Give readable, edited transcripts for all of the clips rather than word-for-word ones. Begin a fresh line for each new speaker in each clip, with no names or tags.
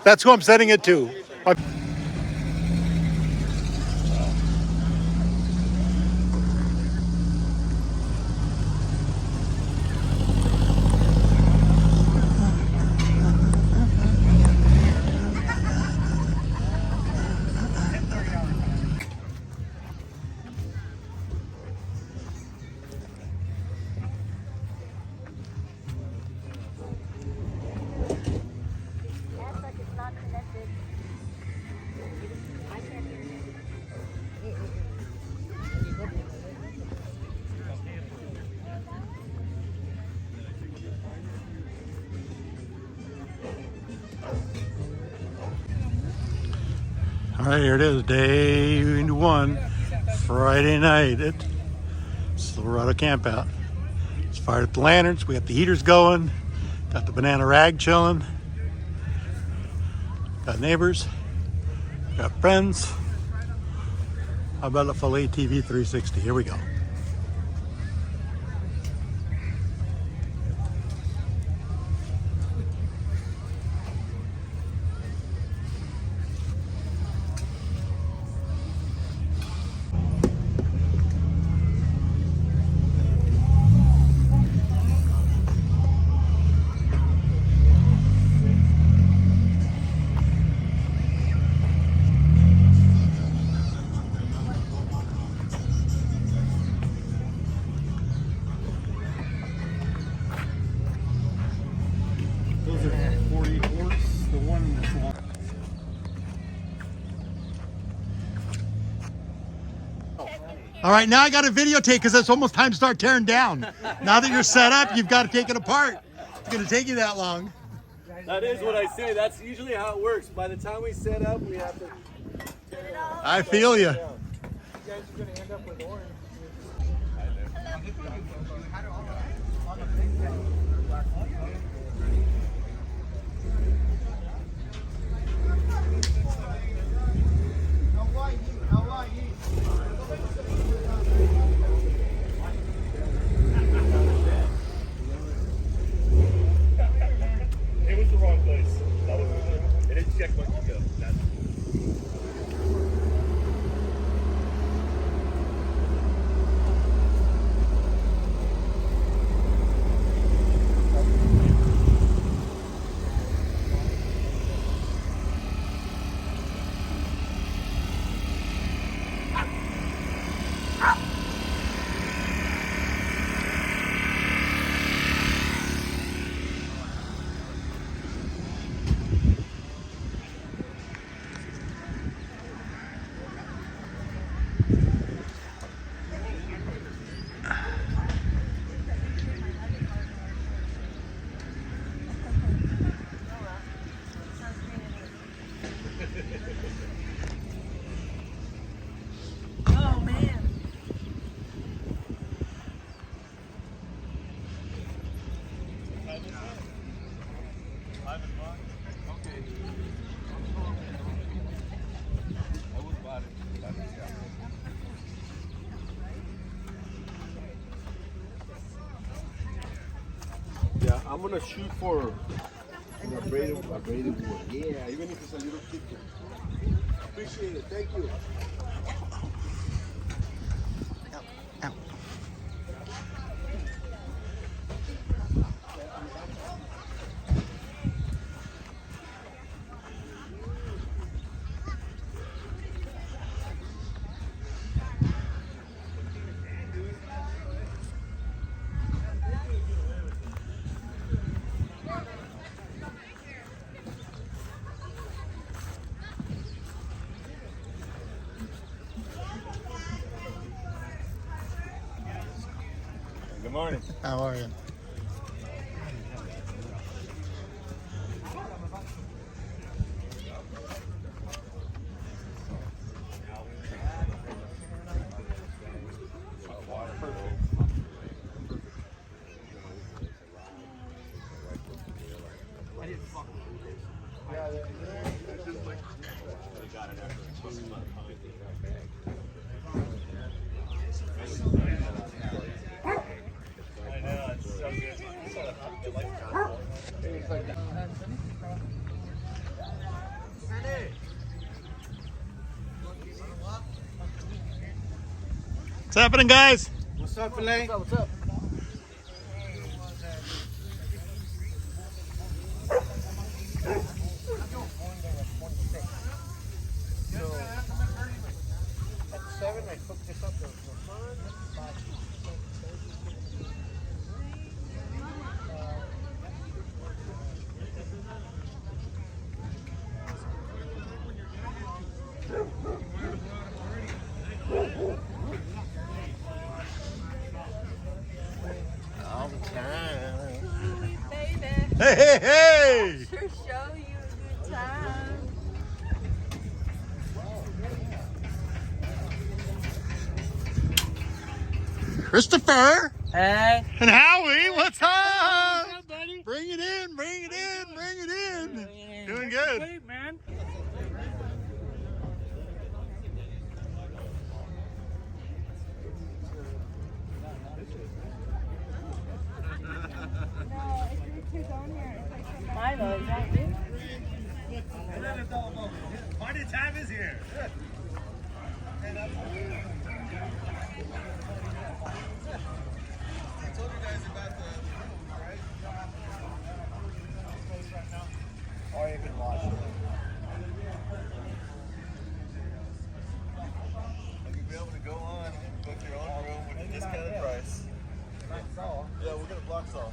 That's who I'm sending it to. All right, here it is, day 1, Friday night at Silverado Campout. It's fired up the lanterns, we got the heaters going, got the banana rag chilling, got neighbors, got friends. How about a full ATV 360? Here we go.
Those are 40 horse. The one that's long.
All right, now I got to videotape because it's almost time to start tearing down. Now that you're set up, you've got to take it apart. It's going to take you that long.
That is what I say. That's usually how it works. By the time we set up, we have to.
I feel you.
You guys are going to end up with orange. It was the wrong place. That was it. Didn't check what you go.
Oh man.
Yeah, I'm gonna shoot for a braided wood. Yeah, even if it's a little thicker. Appreciate it. Thank you. Good morning.
How are you? What's happening, guys?
What's up, Filet?
What's up? At 7, I cooked this up. All the time.
Sweet baby.
Hey, hey, hey!
Sure show you a good time.
Christopher
Hey.
and Howie, what's up?
What's up, buddy?
Bring it in, bring it in, bring it in. Doing good.
Great, man.
Milo, is that you?
Party time is here.
Or you can watch it. You'll be able to go on and book your own room with a discounted price. Yeah, we're gonna block saw.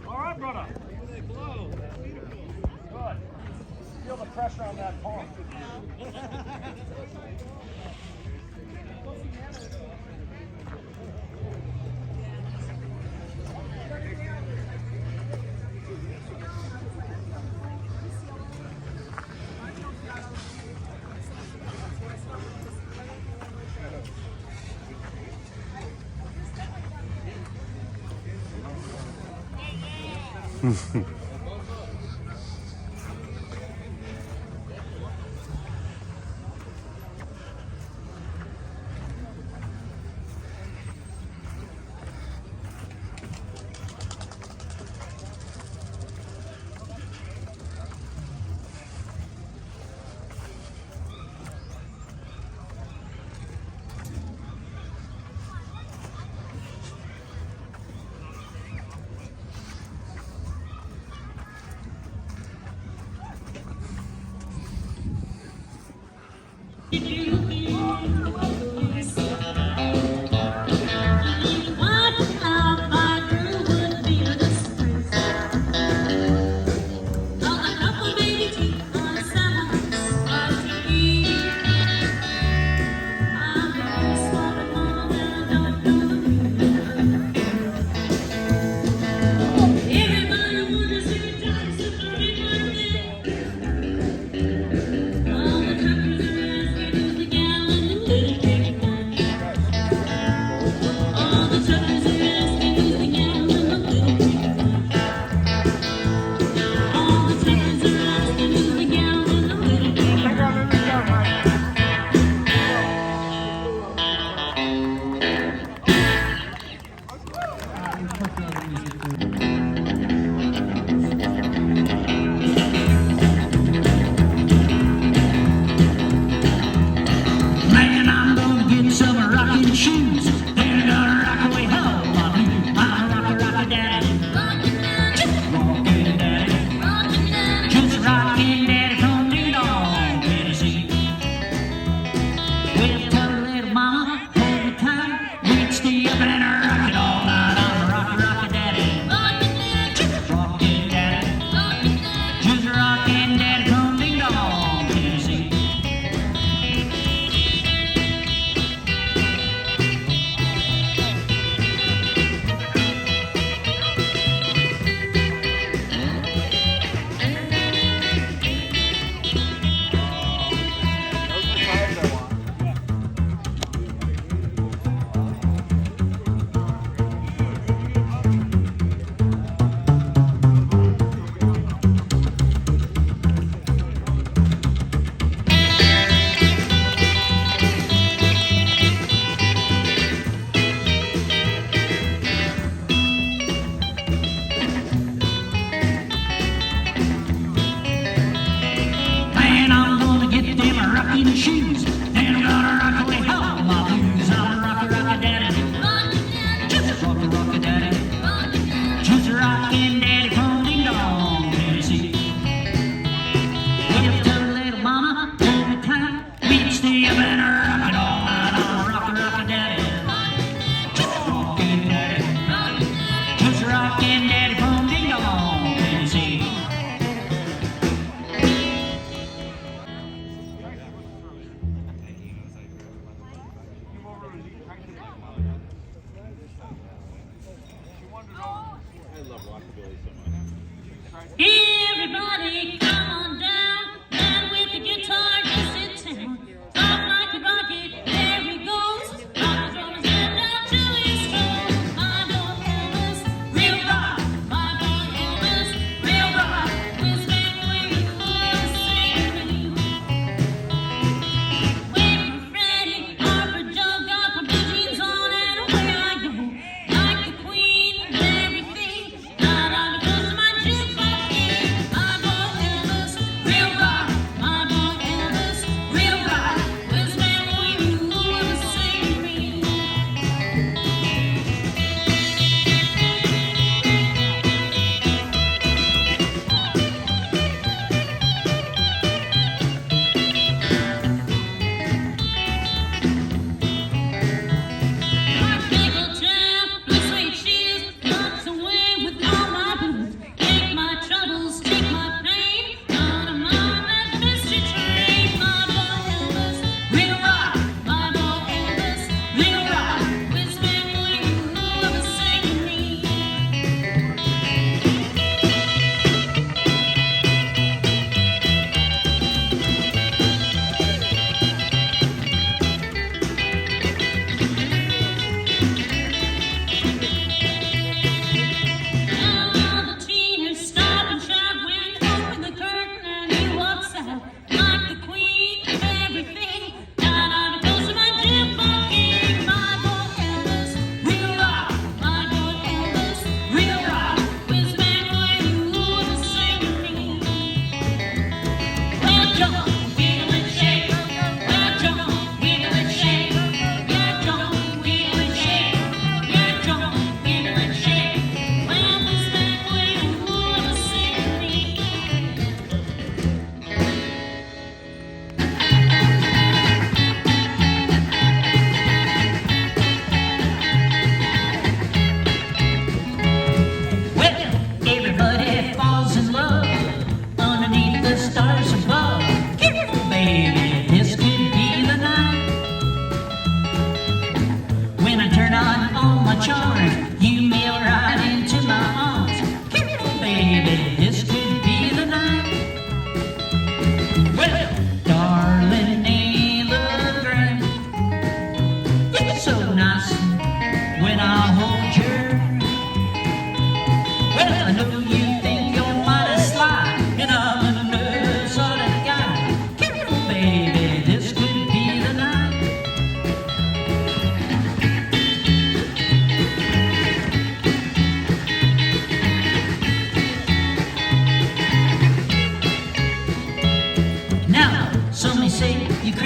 All right, brother. Hello. Good. Feel the pressure on that palm.
All the truckers are asking us to get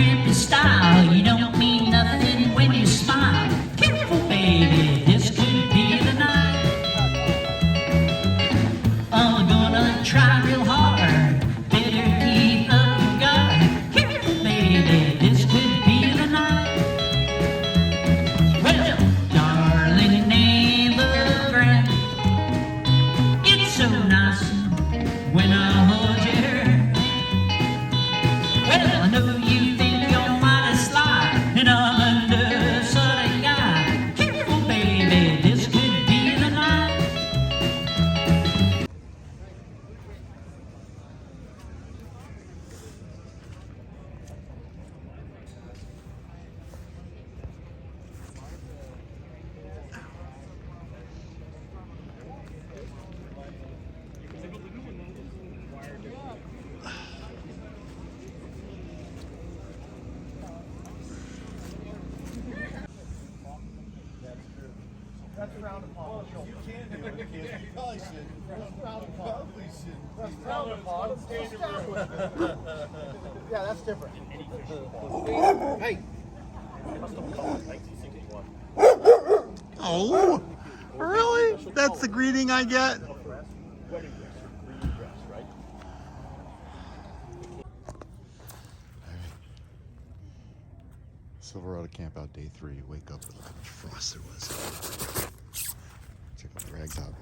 trippy style. You don't mean nothing when you smile. Careful, baby, this could be the night. I'm gonna try real hard. Better keep up your guard. Careful, baby, this could be the night. Well, darling, never grant. It's so nice when I hold your hand. Well, I know you think you're mighty sly, and I'm under such a guy. Careful, baby, this could be the night.
That's frowned upon.
You can do it. You probably should. Probably should.
That's frowned upon. Yeah, that's different. Hey.
Oh, really? That's the greeting I get? Silverado Campout Day 3. Wake up and look how much frost there was. Check out the rags out.